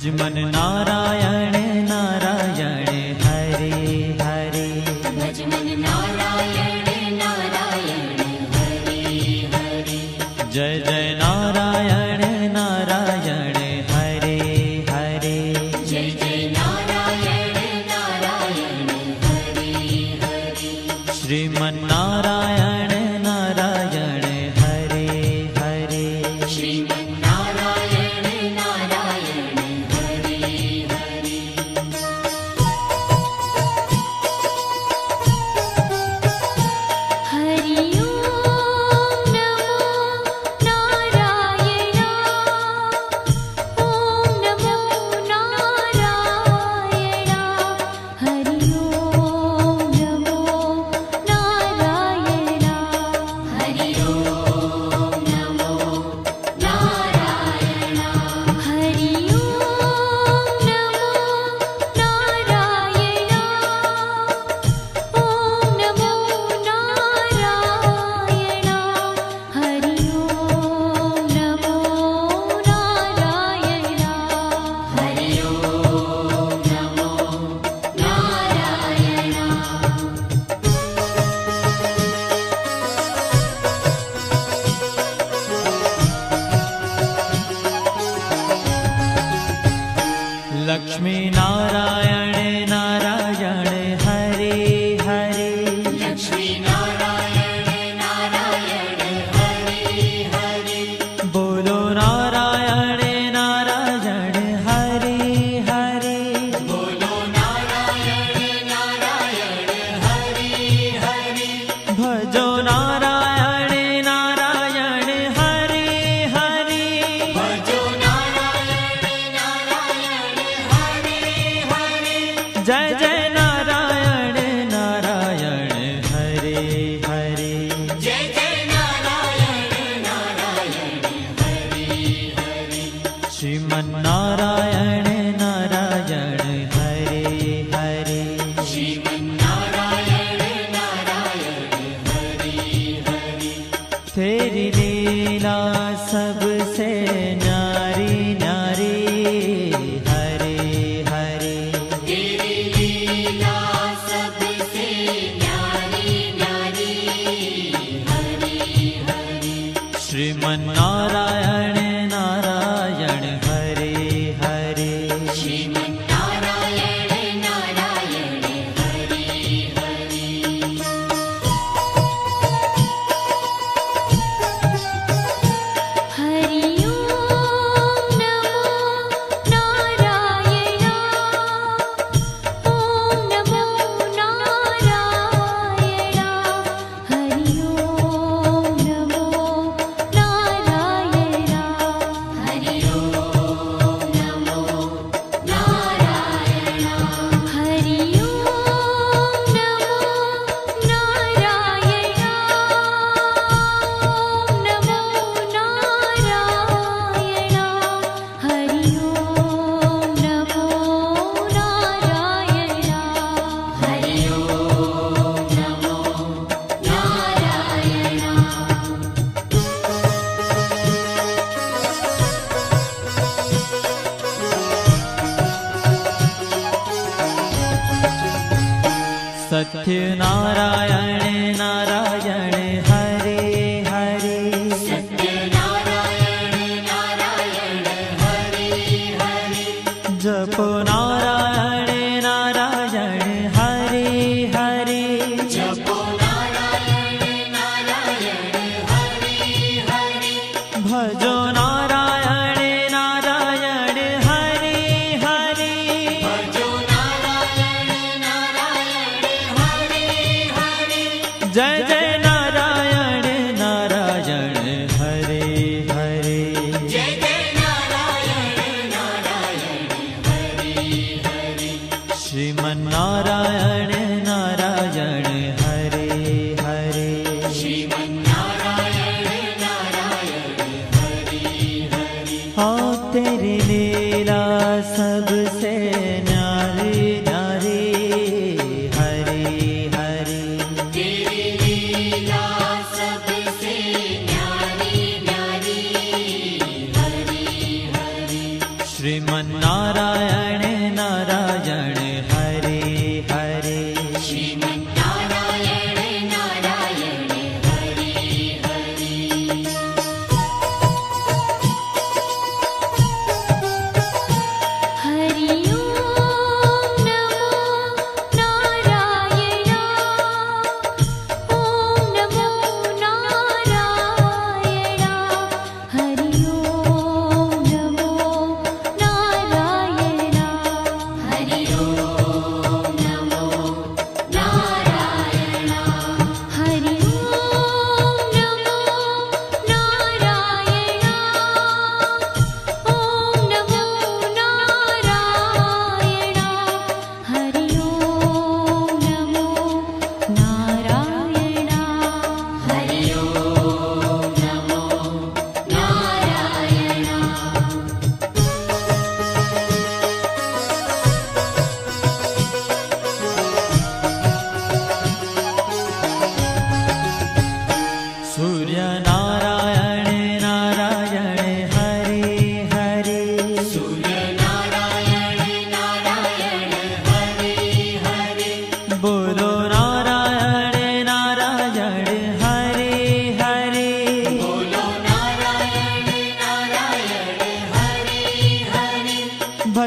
भजमन नारायण नारायण हरे हरे। भजमन नारायण नारायण हरे हरे। जय जय नारायण नारायण हरे हरे। जय जय नारायण नारायण हरे हरे। श्रीमन नारायण नारायण हरे हरे। श्रीमन नारायण नारायण हरे हरे। हरि ओम नमो नारायण। ओम नमो नारायण। हरि ओम नमो नारायण। हरि ओम नमो नारायण। हरि ओम नमो नारायण। ओम नमो नारायण। हरि ओम नमो नारायण। हरि ओम नमो नारायण। लक्ष्मी नारायण नारायण हरे हरे। लक्ष्मी नारायण नारायण हरे हरे। बोलो नारायण नारायण हरे हरे। बोलो नारायण नारायण हरे हरे। भजो नारायण नारायण हरे हरे। भजो नारायण नारायण हरे हरे। जय जय नारायण नारायण हरे हरे। जय जय नारायण नारायण हरे हरे। श्रीमन नारायण नारायण हरे हरे। श्रीमन नारायण नारायण हरे हरे। तेरी लीला सबसे न्यारी न्यारी हरे हरे। तेरी लीला सबसे न्यारी न्यारी हरे हरे। श्रीमन नारायण नारायण हरे हरे। श्रीमन नारायण नारायण हरे हरे। हरि ओम नमो नारायण। ओम नमो नारायण। हरि ओम नमो नारायण। हरि ओम नमो नारायण। हरि ओम नमो नारायण। ओम नमो नारायण। हरि ओम नमो नारायण। हरि ओम नमो सत्य नारायण नारायण हरे हरे। सत्य नारायण नारायण हरे हरे। जपो नारायण नारायण हरे हरे। जपो नारायण नारायण हरे हरे। भजो नारायण नारायण हरे हरे। भजो नारायण नारायण हरे हरे। जय जय नारायण नारायण हरे हरे। जय जय नारायण नारायण हरे हरे। श्रीमन नारायण नारायण हरे हरे। श्रीमन नारायण नारायण हरे हरे। हाँ तेरी लीला सबसे न्यारी न्यारी हरे हरे। तेरी लीला सबसे न्यारी न्यारी हरे हरे। श्रीमन नारायण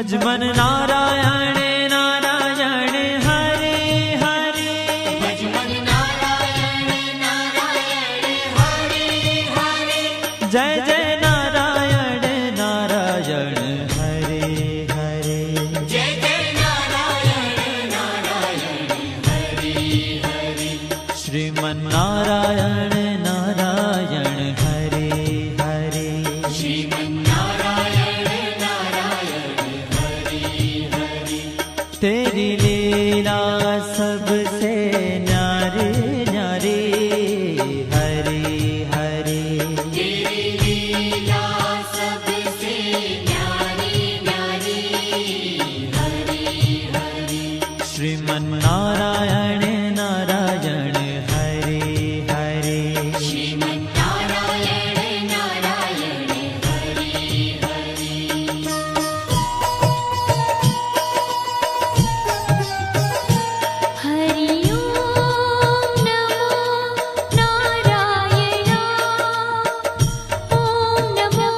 भजमन नारायण नारायण हरे हरे भजमन नारायण नारायण हरे हरे जय जय नारायण नारायण हरे हरे जय जय नारायण नारायण हरे हरे श्रीमन नारायण नारायण हरे हरे श्रीमन्नारायण नारायण हरे हरे तेरी लीला सबसे न्यारी न्यारी हरे हरे तेरी लीला सबसे न्यारी न्यारी हरे हरे श्रीमन नारायण नारायण हरे हरे श्रीमन्नारायण नारायण हरे हरे हरि ओम नमो नारायण ओम नमो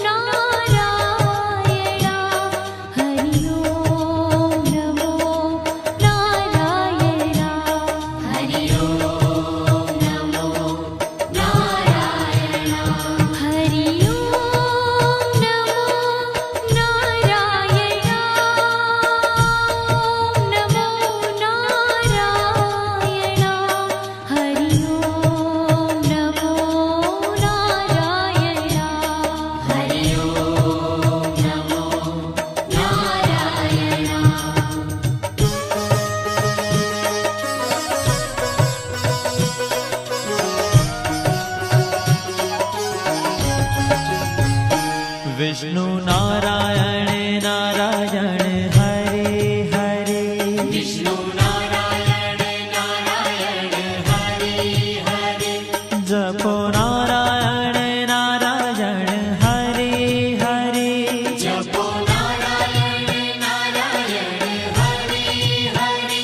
नारायण हरि ओम नमो नारायण हरि ओम नमो नारायण हरि ओम नमो नारायण ओम नमो नारायण हरि ओम नमो नारायण हरि ओम नमो नारायण विष्णु नारायण नारायण हरे हरे विष्णु नारायण नारायण हरे हरे जपो नारायण नारायण हरे हरे जपो नारायण नारायण हरे हरे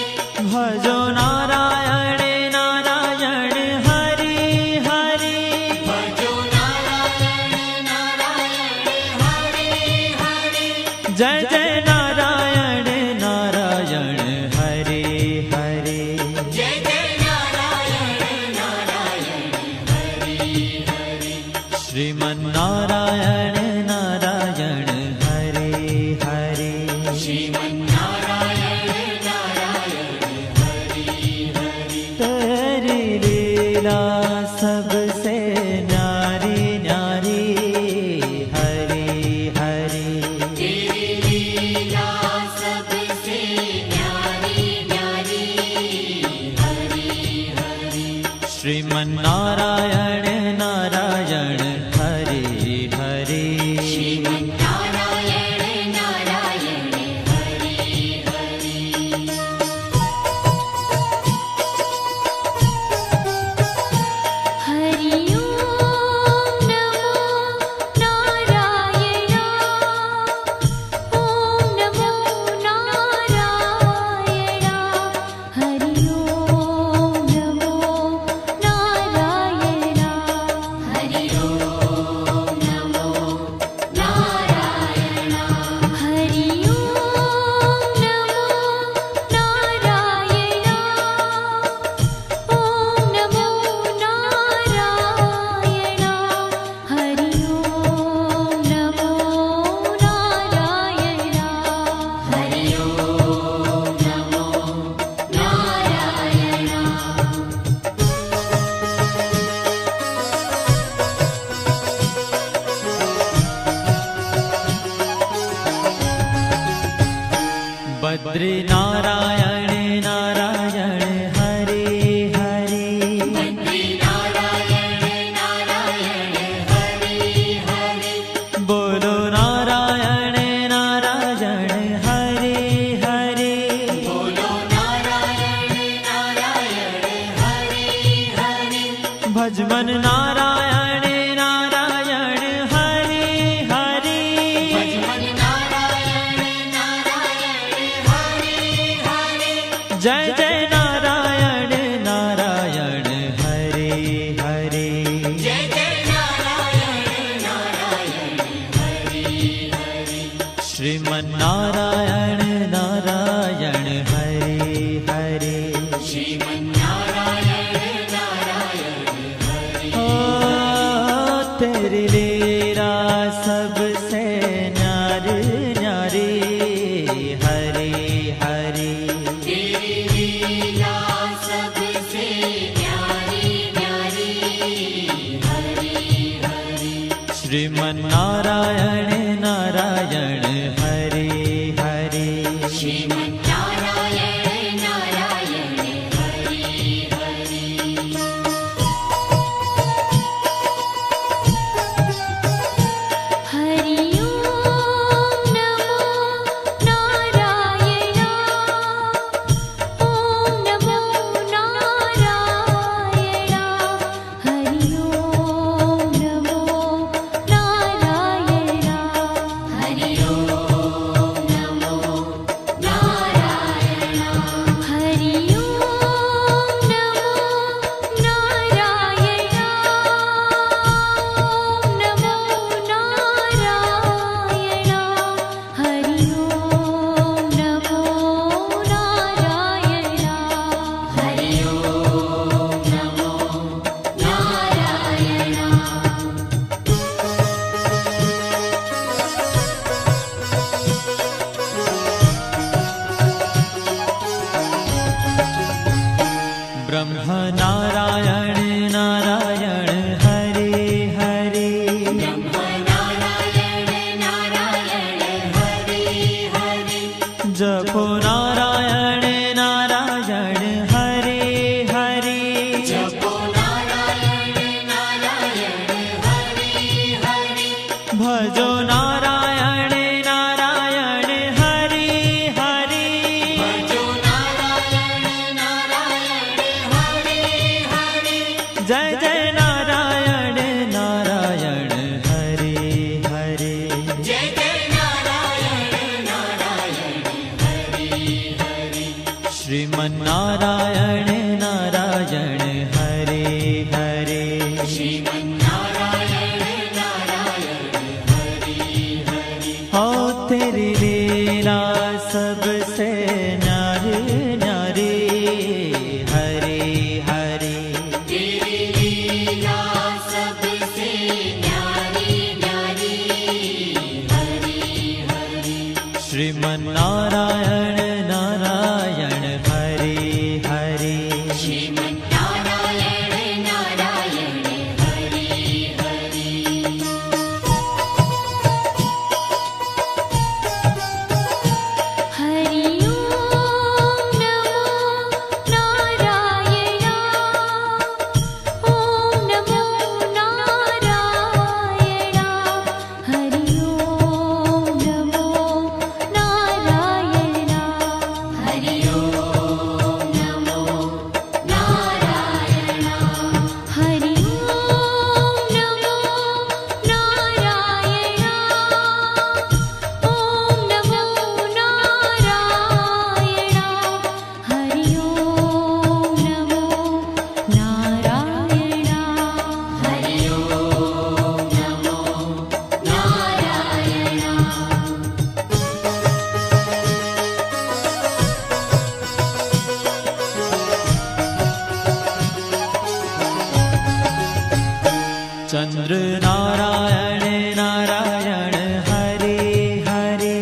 भजो नारायण नारायण हरे हरे भजो नारायण नारायण हरे हरे जय जय नारायण नारायण हरे हरे जय जय नारायण नारायण हरे हरे श्रीमन नारायण नारायण हरे हरे श्रीमन्नारायण नारायण हरे हरे तेरी लीला सबसे न्यारी न्यारी हरे हरे तेरी लीला सबसे न्यारी न्यारी हरे हरे श्रीमन नारायण नारायण हरे हरे श्रीमन्नारायण नारायण हरे हरे हरि ओम नमो नारायण ओम नमो नारायण हरि ओम नमो नारायण हरि ओम नमो नारायण हरि ओम नमो नारायण ओम नमो नारायण हरि ओम नमो नारायण हरि ओम नमो नारायण बद्री नारायण नारायण हरे हरे बद्री नारायण नारायण हरे हरे बोलो नारायण नारायण हरे हरे बोलो नारायण नारायण हरे हरे भजमन नारायण नारायण हरे हरे भजमन नारायण नारायण हरे हरे जय जय नारायण नारायण हरे हरे जय जय नारायण नारायण हरे हरे श्रीमन श्रीमन्नारायण नारायण हरे हरे। श्रीमन्नारायण नारायण हरे। ओ तेरी लीला सबसे न्यारी न्यारी हरे हरे। तेरी लीला सबसे न्यारी न्यारी हरे हरे। श्रीमन्नारायण नारायण हरे हरे। श्रीमन्नारायण नारायण हरे हरे। हरि ओम नमो नारायण। ओम नमो नारायण। हरि ओम नमो नारायण। हरि ओम नमो नारायण। हरि ओम नमो नारायण। ओम नमो नारायण। हरि ओम नमो नारायण। हरि ओम नमो नारायण। ब्रह्म नारायण नारायण हरे हरे। ब्रह्म नारायण नारायण हरे हरे। जपो नारायण नारायण हरे हरे। जपो नारायण नारायण हरे हरे। भजो नारायण नारायण हरे हरे। भजो नारायण नारायण हरे हरे। जय जय नारायण नारायण हरे हरे। जय जय नारायण नारायण हरे हरे। श्रीमन्नारायण नारायण हरे हरे। श्रीमन्नारायण नारायण हरे हरे। हो तेरी लीला सबसे न्यारी न्यारी हरे हरे। तेरी लीला सबसे न्यारी न्यारी हरे हरे। श्रीमन्नारायण नारायण हरे हरे। श्रीमन्नारायण नारायण हरे हरे। हरि ओम नमो नारायण। ओम नमो नारायण। हरि ओम नमो नारायण। हरि ओम नमो नारायण। हरि ओम नमो नारायण। ओम नमो नारायण। हरि ओम नमो नारायण। हरि ओम नमो नारायण। चंद्र नारायण नारायण हरे हरे।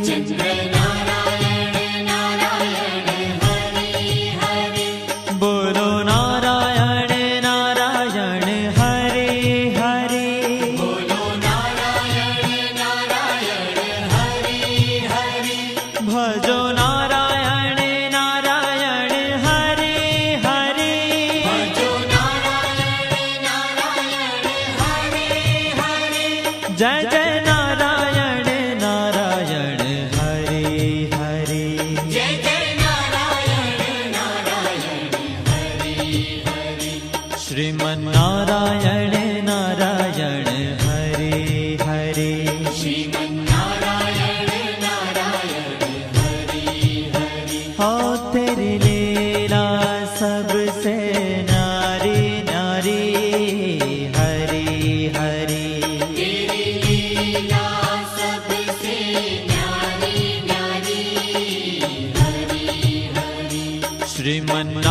चंद्र नारायण नारायण हरे हरे। बोलो नारायण नारायण हरे हरे। बोलो नारायण नारायण हरे हरे। भजो नारायण नारायण हरे हरे। भजो नारायण नारायण हरे हरे। जय जय नारायण नारायण हरे हरे। जय जय नारायण नारायण हरे हरे। श्रीमन्नारायण नारायण हरे हरे। श्रीमन्नारायण नारायण हरे हरे। हो तेरी लीला सबसे न्यारी न्यारी हरे हरे। तेरी लीला श्रीमन्नारायण